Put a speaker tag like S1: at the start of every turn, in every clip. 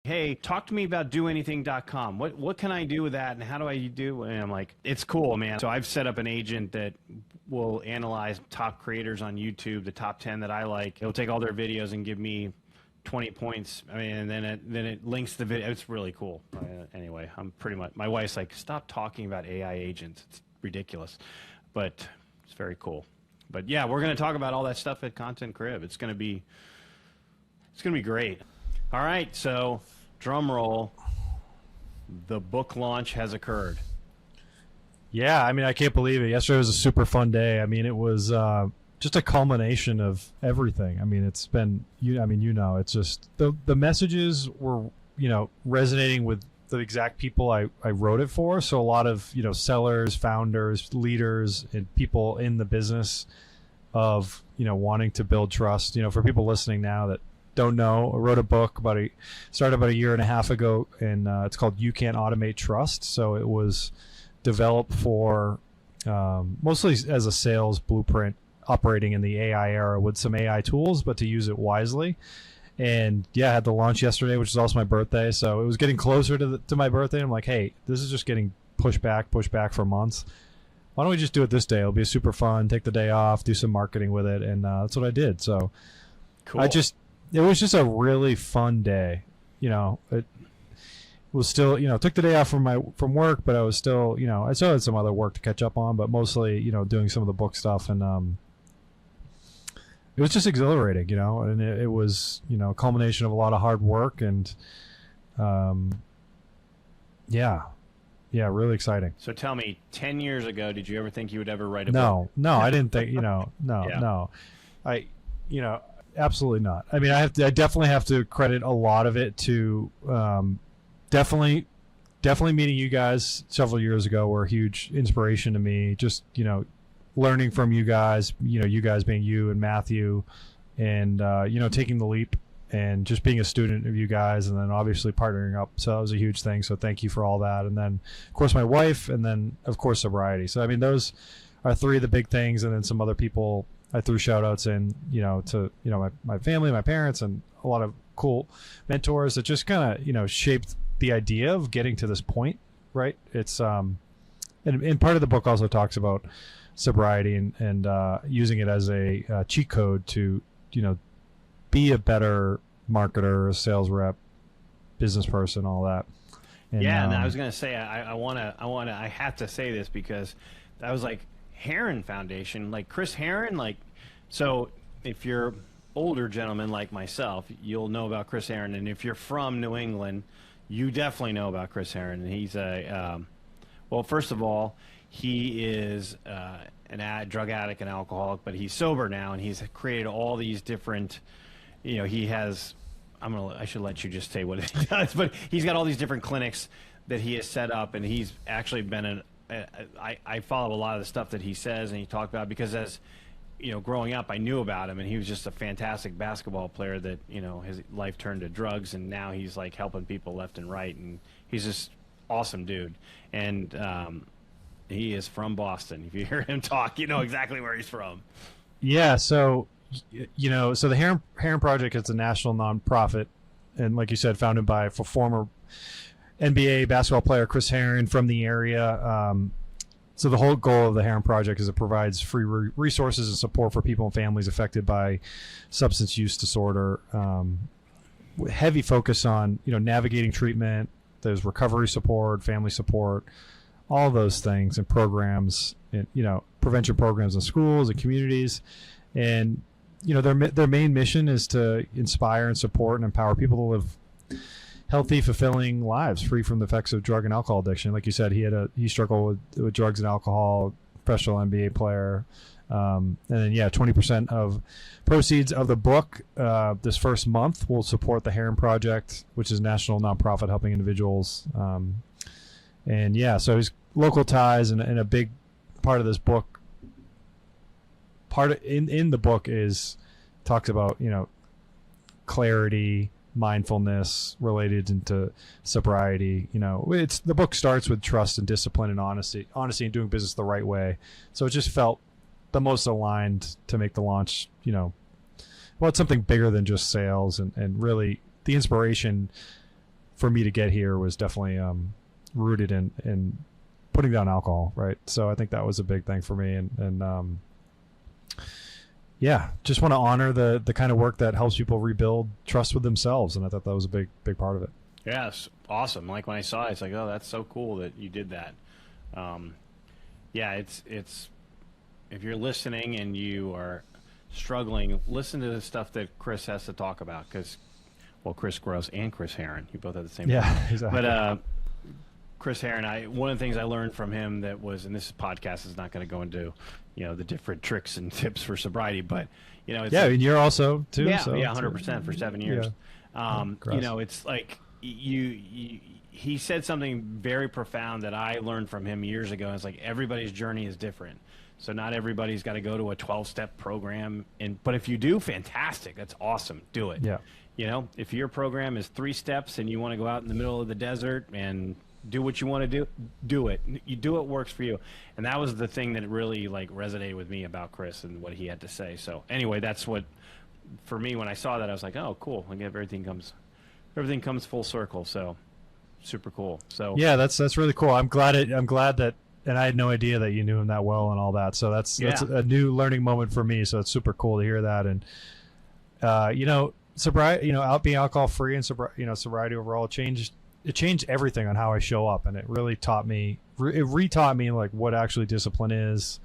S1: hey, talk to me about doanything.com. What can I do with that, and how do I do? And I'm like, it's cool, man. So I've set up an agent that will analyze top creators on YouTube, the top 10 that I like. It'll take all their videos and give me 20 points. I mean, and then it links the video. It's really cool. Anyway, I'm pretty much, my wife's like, stop talking about AI agents. It's ridiculous, but it's very cool. But yeah, we're going to talk about all that stuff at Content Crib. It's going to be great. All right, so drum roll. The book launch has occurred.
S2: Yeah, I mean, I can't believe it. Yesterday was a super fun day. I mean, it was just a culmination of everything. I mean, it's been, it's just the messages were, resonating with the exact people I wrote it for. So a lot of, sellers, founders, leaders, and people in the business of, wanting to build trust. For people listening now that don't know, I wrote a book started about a year and a half ago, and it's called You Can't AutomAIte Trust. So it was developed for mostly as a sales blueprint, operating in the AI era with some AI tools, but to use it wisely. And yeah, I had the launch yesterday, which is also my birthday. So it was getting closer to my birthday. I'm like, hey, this is just getting pushed back for months. Why don't we just do it this day? It'll be super fun. Take the day off, do some marketing with it, and that's what I did. So cool. It was just a really fun day. It was still, took the day off from work, but I was still, I still had some other work to catch up on, but mostly, doing some of the book stuff, and it was just exhilarating, and it was, a culmination of a lot of hard work, and really exciting.
S1: So tell me, 10 years ago, did you ever think you would ever write a book?
S2: No, I didn't think, no. Absolutely not. I mean, I definitely have to credit a lot of it to definitely meeting you guys several years ago were a huge inspiration to me. Just, learning from you guys, you guys being you and Matthew, and, taking the leap and just being a student of you guys, and then obviously partnering up. So that was a huge thing. So thank you for all that. And then, of course, my wife, and then, of course, sobriety. So, I mean, those are three of the big things. And then some other people I threw shout outs in, to, my family, my parents, and a lot of cool mentors that just kind of, shaped the idea of getting to this point, right? It's, and part of the book also talks about sobriety and using it as a cheat code to, be a better marketer, sales rep, business person, all that. And,
S1: and I was going to say, I have to say this because that was like Heron Foundation, like Chris Heron, so if you're older gentlemen like myself, you'll know about Chris Heron, and if you're from New England, you definitely know about Chris Heron. And he's well, first of all, he is drug addict and alcoholic, but he's sober now, and he's created all these different, he has, I should let you just say what he does, but he's got all these different clinics that he has set up, and he's actually been I follow a lot of the stuff that he says and he talked about, because as growing up, I knew about him, and he was just a fantastic basketball player that, his life turned to drugs, and now he's like helping people left and right, and he's just awesome dude. And he is from Boston. If you hear him talk, you know exactly where he's from.
S2: Yeah. So, so the Heron Project is a national nonprofit, and like you said, founded by a former NBA basketball player, Chris Heron, from the area. So the whole goal of the Heron Project is it provides free resources and support for people and families affected by substance use disorder. Heavy focus on, navigating treatment. There's recovery support, family support, all those things, and programs, and, prevention programs in schools and communities. And, their main mission is to inspire and support and empower people to live healthy, fulfilling lives free from the effects of drug and alcohol addiction. Like you said, he struggled with drugs and alcohol, professional NBA player. And then, 20% of proceeds of the book this first month will support the Heron Project, which is a national nonprofit helping individuals. So his local ties, and a big part of this book, in the book talks about, clarity, mindfulness related into sobriety. The book starts with trust and discipline and honesty and doing business the right way. So it just felt the most aligned to make the launch, it's something bigger than just sales, and really the inspiration for me to get here was definitely rooted in putting down alcohol, right? So I think that was a big thing for me, and yeah, just want to honor the kind of work that helps people rebuild trust with themselves, and I thought that was a big part of it.
S1: Yes, awesome. Like when I saw it, it's like, oh, that's so cool that you did that. Yeah, it's if you're listening and you are struggling, listen to the stuff that Chris has to talk about, because, well, Chris Grosse and Chris Heron, you both have the same.
S2: Yeah, exactly.
S1: But Chris Heron, one of the things I learned from him that was, and this podcast is not going to go into, the different tricks and tips for sobriety, but it's
S2: yeah, and you're also too.
S1: Yeah,
S2: so
S1: 100% for 7 years.
S2: Yeah.
S1: It's like he said something very profound that I learned from him years ago. It's like everybody's journey is different. So not everybody's got to go to a 12-step program, but if you do, fantastic. That's awesome. Do it.
S2: Yeah.
S1: If your program is 3 steps and you want to go out in the middle of the desert and do what you want to do it. You do what works for you. And that was the thing that really resonated with me about Chris and what he had to say. So anyway, that's what, for me, when I saw that, I was like, oh, cool. Like everything comes full circle. So super cool. So
S2: yeah, that's really cool. I'm glad that, and I had no idea that you knew him that well and all that. So that's a new learning moment for me. So it's super cool to hear that. And sobriety, being alcohol free and sobriety overall changed everything on how I show up, and it really retaught me like what actually discipline is,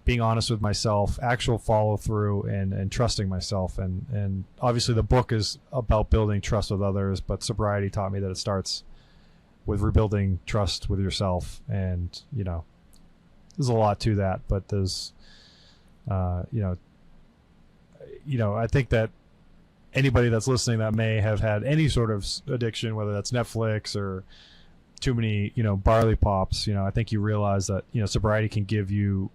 S2: being honest with myself, actual follow through, and trusting myself. And obviously the book is about building trust with others, but sobriety taught me that it starts with rebuilding trust with yourself. And there's a lot to that, but there's I think that anybody that's listening that may have had any sort of addiction, whether that's Netflix or too many, barley pops, I think you realize that, sobriety can give you,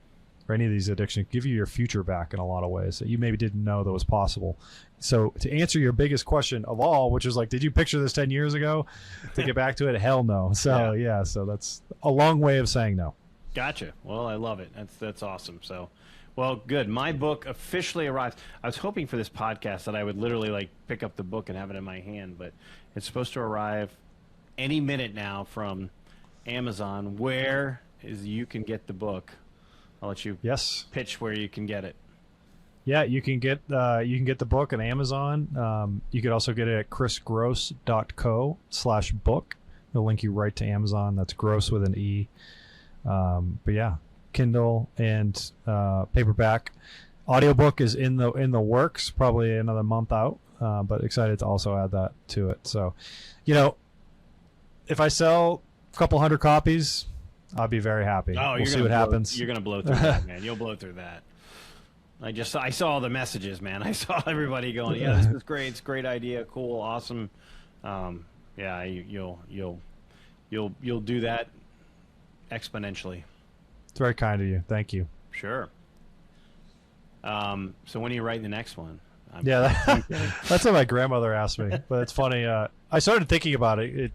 S2: or any of these addictions, give you your future back in a lot of ways that you maybe didn't know that was possible. So to answer your biggest question of all, which is like, did you picture this 10 years ago? To get back to it, hell no. So yeah, so that's a long way of saying no.
S1: Gotcha. Well, I love it. That's awesome. So, well, good. My book officially arrives. I was hoping for this podcast that I would literally pick up the book and have it in my hand, but it's supposed to arrive any minute now from Amazon. Where is You Can get the book? I'll let you pitch where you can get it.
S2: Yeah, you can get the book on Amazon. You could also get it at chrisgrosse.co/book. It'll link you right to Amazon. That's Grosse with an E. But yeah, Kindle and paperback. Audiobook is in the works, probably another month out, but excited to also add that to it. So, if I sell a couple hundred copies, I'll be very happy. We'll see what happens.
S1: You're going to blow through that, man. You'll blow through that. I saw the messages, man. I saw everybody going, yeah, this is great. It's a great idea. Cool. Awesome. Yeah, you'll do that exponentially.
S2: It's very kind of you. Thank you.
S1: Sure. So when are you writing the next one?
S2: That's what my grandmother asked me. But it's funny. I started thinking about it.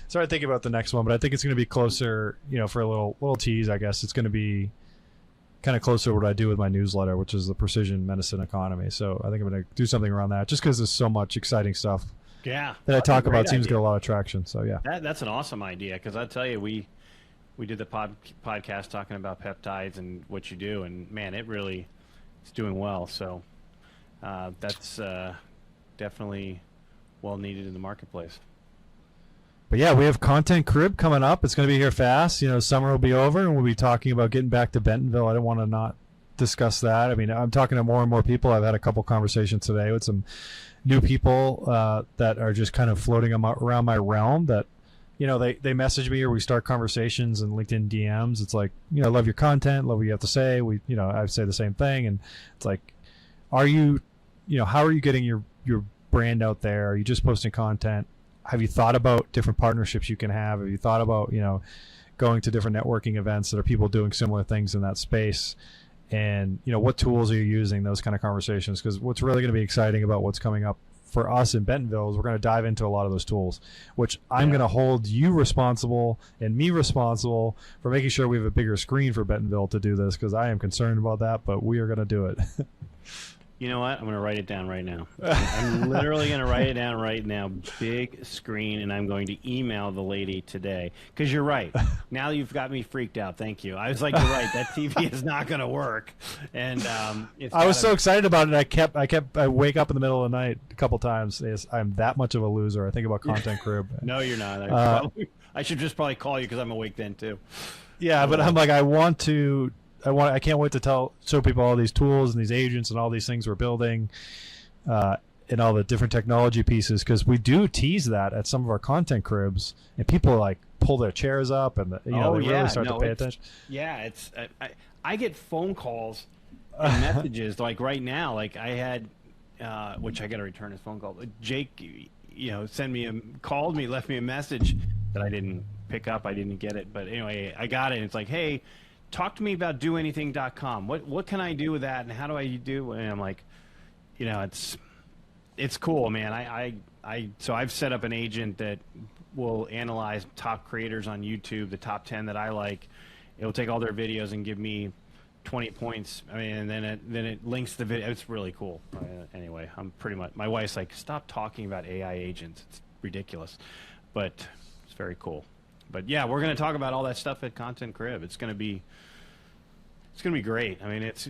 S2: Started thinking about the next one, but I think it's going to be closer. For a little tease, I guess it's going to be kind of closer to what I do with my newsletter, which is the precision medicine economy. So I think I'm going to do something around that, just because there's so much exciting stuff.
S1: Yeah.
S2: That I talk about seems to get a lot of traction. So yeah.
S1: That's an awesome idea, because I tell you, we did the podcast talking about peptides and what you do, and man, it's doing well. So that's definitely well needed in the marketplace.
S2: But yeah, we have Content Crib coming up. It's going to be here fast. Summer will be over, and we'll be talking about getting back to Bentonville. I don't want to not discuss that. I mean, I'm talking to more and more people. I've had a couple conversations today with some new people that are just kind of floating around my realm that, they message me, or we start conversations in LinkedIn DMs. It's like, I love your content, love what you have to say. I say the same thing. And it's like, how are you getting your brand out there? Are you just posting content? Have you thought about different partnerships you can have? Have you thought about, going to different networking events that are people doing similar things in that space? And, what tools are you using? Those kind of conversations. Because what's really going to be exciting about what's coming up for us in Bentonville is we're going to dive into a lot of those tools, which I'm going to hold you responsible and me responsible for making sure we have a bigger screen for Bentonville to do this, because I am concerned about that, but we are going to do it.
S1: You know what? I'm going to write it down right now. I'm literally going to write it down right now. Big screen, and I'm going to email the lady today. Because you're right. Now you've got me freaked out. Thank you. I was like, you're right. That TV is not going to work. And
S2: I was so excited about it. I wake up in the middle of the night a couple times. I'm that much of a loser. I think about Content Crib.
S1: No, you're not. I should just probably call you because I'm awake then too.
S2: Yeah, but I'm like, I can't wait to show people all these tools and these agents and all these things we're building, and all the different technology pieces, because we do tease that at some of our Content Cribs, and people like pull their chairs up and they really start to pay attention.
S1: Yeah, I get phone calls and messages like right now. Like I had, which I got to return his phone call. Jake, called me, left me a message that I didn't pick up. I didn't get it, but anyway, I got it. And it's like, hey, talk to me about doanything.com. What can I do with that, and how do I do? And I'm like, it's cool, man. So I've set up an agent that will analyze top creators on YouTube, the top 10 that I like. It'll take all their videos and give me 20 points. I mean, and then it links the video. It's really cool. Anyway, I'm pretty much. My wife's like, stop talking about AI agents. It's ridiculous, but it's very cool. But yeah, we're going to talk about all that stuff at Content Crib. It's going to be great. I mean, it's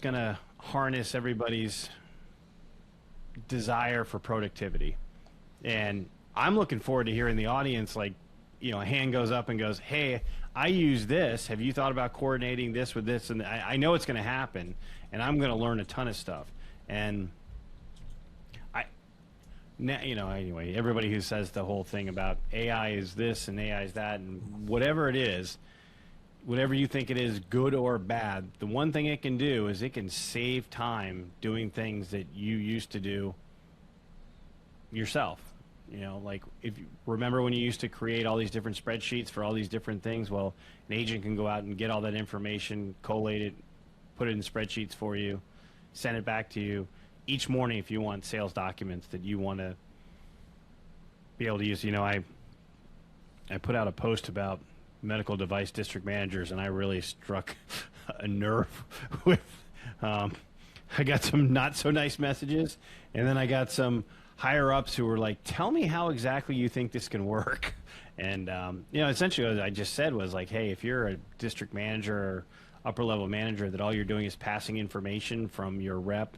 S1: going to harness everybody's desire for productivity. And I'm looking forward to hearing the audience, like, a hand goes up and goes, hey, I use this. Have you thought about coordinating this with this? And I know it's going to happen, and I'm going to learn a ton of stuff. And anyway, everybody who says the whole thing about AI is this and AI is that, and whatever it is, whatever you think it is, good or bad, the one thing it can do is it can save time doing things that you used to do yourself. Like if you remember when you used to create all these different spreadsheets for all these different things, well, an agent can go out and get all that information, collate it, put it in spreadsheets for you, send it back to you each morning if you want sales documents that you want to be able to use. I put out a post about medical device district managers, and I really struck a nerve with I got some not so nice messages, and then I got some higher ups who were like, tell me how exactly you think this can work. And essentially what I just said was like, hey, if you're a district manager or upper level manager that all you're doing is passing information from your rep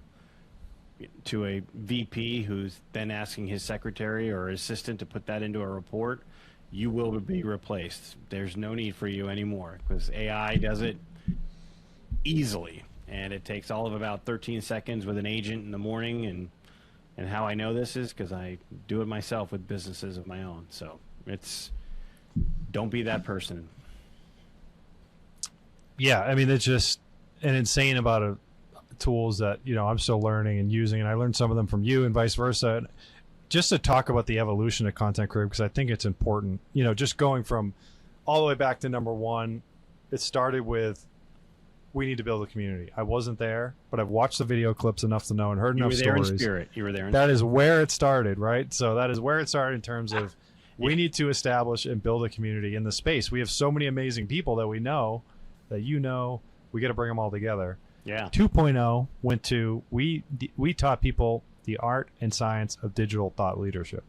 S1: to a VP who's then asking his secretary or assistant to put that into a report, you will be replaced. There's no need for you anymore because AI does it easily, and it takes all of about 13 seconds with an agent in the morning. And how I know this is because I do it myself with businesses of my own. So don't be that person.
S2: Yeah, I mean, it's just an insane amount of tools that I'm still learning and using, and I learned some of them from you and vice versa. Just to talk about the evolution of Content Crib, because I think it's important. Just going from all the way back to number one, it started with we need to build a community. I wasn't there, but I've watched the video clips enough to know and heard enough stories.
S1: You were there in spirit. You were there in
S2: spirit. That is where it stared, right? So that is where it started in terms of we need to establish and build a community in the space. We have so many amazing people that we know, that we got to bring them all together.
S1: Yeah.
S2: 2.0 went to we taught people the art and science of digital thought leadership.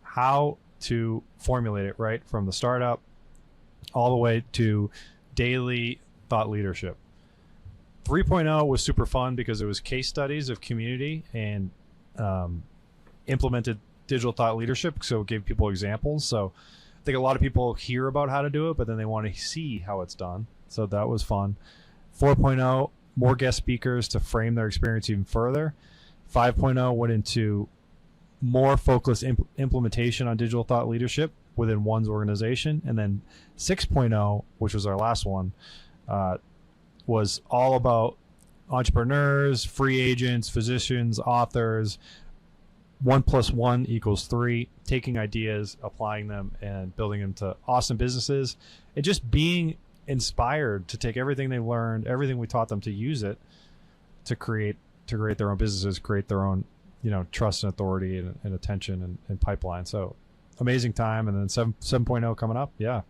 S2: How to formulate it right from the startup all the way to daily thought leadership. 3.0 was super fun because it was case studies of community and implemented digital thought leadership, so it gave people examples. So I think a lot of people hear about how to do it, but then they want to see how it's done. So that was fun. 4.0, more guest speakers to frame their experience even further. 5.0 went into more focused implementation on digital thought leadership within one's organization. And then 6.0, which was our last one, was all about entrepreneurs, free agents, physicians, authors. 1 + 1 = 3, taking ideas, applying them, and building them to awesome businesses, and just being inspired to take everything they learned, everything we taught them, to use it to create their own businesses, create their own trust and authority and attention and pipeline. So amazing time. And then 7.0 coming up. Yeah,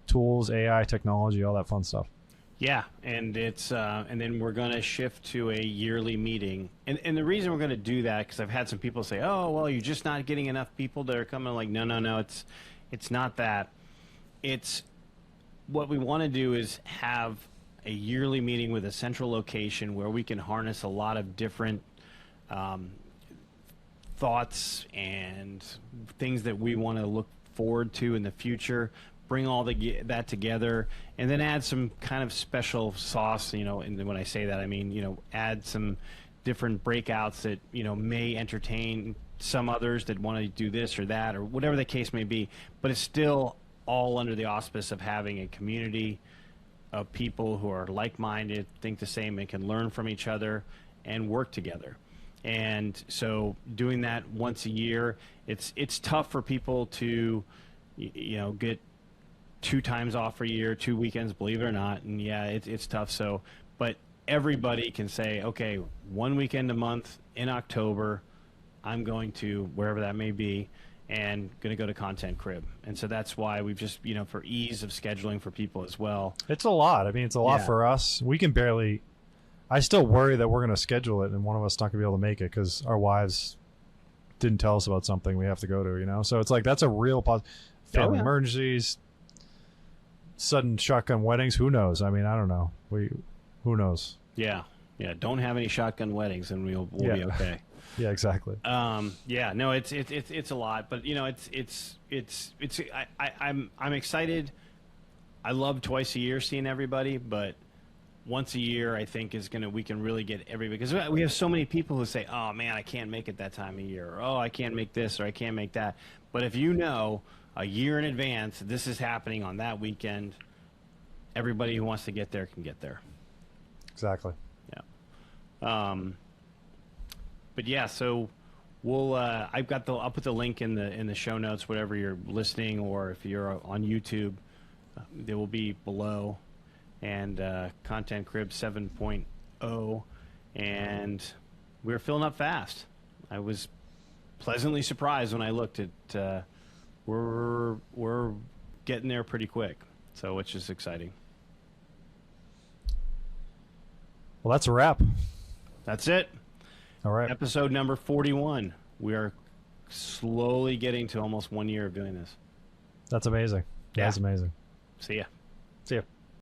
S2: tools, AI, technology, all that fun stuff.
S1: Yeah, and it's and then we're going to shift to a yearly meeting, and the reason we're going to do that, because I've had some people say, oh well, you're just not getting enough people that are coming. Like, no, it's not that. It's what we want to do is have a yearly meeting with a central location where we can harness a lot of different thoughts and things that we want to look forward to in the future, bring all that together, and then add some kind of special sauce, you know, and when I say that, I mean, you know, add some different breakouts that, you know, may entertain some others that want to do this or that or whatever the case may be, but it's still all under the auspice of having a community of people who are like-minded, think the same, and can learn from each other and work together. And so doing that once a year, it's tough for people to, you know, get 2 times off a year, 2 weekends, believe it or not. And yeah, it's tough. So, but everybody can say, okay, 1 weekend a month in October, I'm going to wherever that may be, and going to go to Content Crib. And so that's why we've just, you know, for ease of scheduling for people as well.
S2: It's a lot. I mean, it's a lot for us. We can barely. I still worry that we're going to schedule it and one of us not going to be able to make it because our wives didn't tell us about something we have to go to, you know? So it's like, that's a real family emergencies, sudden shotgun weddings. Who knows? I mean, I don't know. Who knows?
S1: Yeah. Yeah. Don't have any shotgun weddings and we'll be okay.
S2: Yeah, exactly.
S1: Yeah, no, it's a lot, but you know, I'm excited. I love twice a year seeing everybody, but once a year, I think we can really get everybody, because we have so many people who say, oh man, I can't make it that time of year, or oh, I can't make this, or I can't make that. But if you know a year in advance, this is happening on that weekend, everybody who wants to get there can get there.
S2: Exactly.
S1: Yeah. But yeah, so we'll I'll put the link in the show notes, whatever you're listening, or if you're on YouTube, they will be below. And Content Crib 7.0, and we're filling up fast. I was pleasantly surprised when I looked at we're getting there pretty quick, so it's just exciting.
S2: Well, that's a wrap.
S1: That's it.
S2: All right.
S1: Episode number 41. We are slowly getting to almost 1 year of doing this.
S2: That's amazing.
S1: Yeah.
S2: That's amazing.
S1: See ya.
S2: See ya.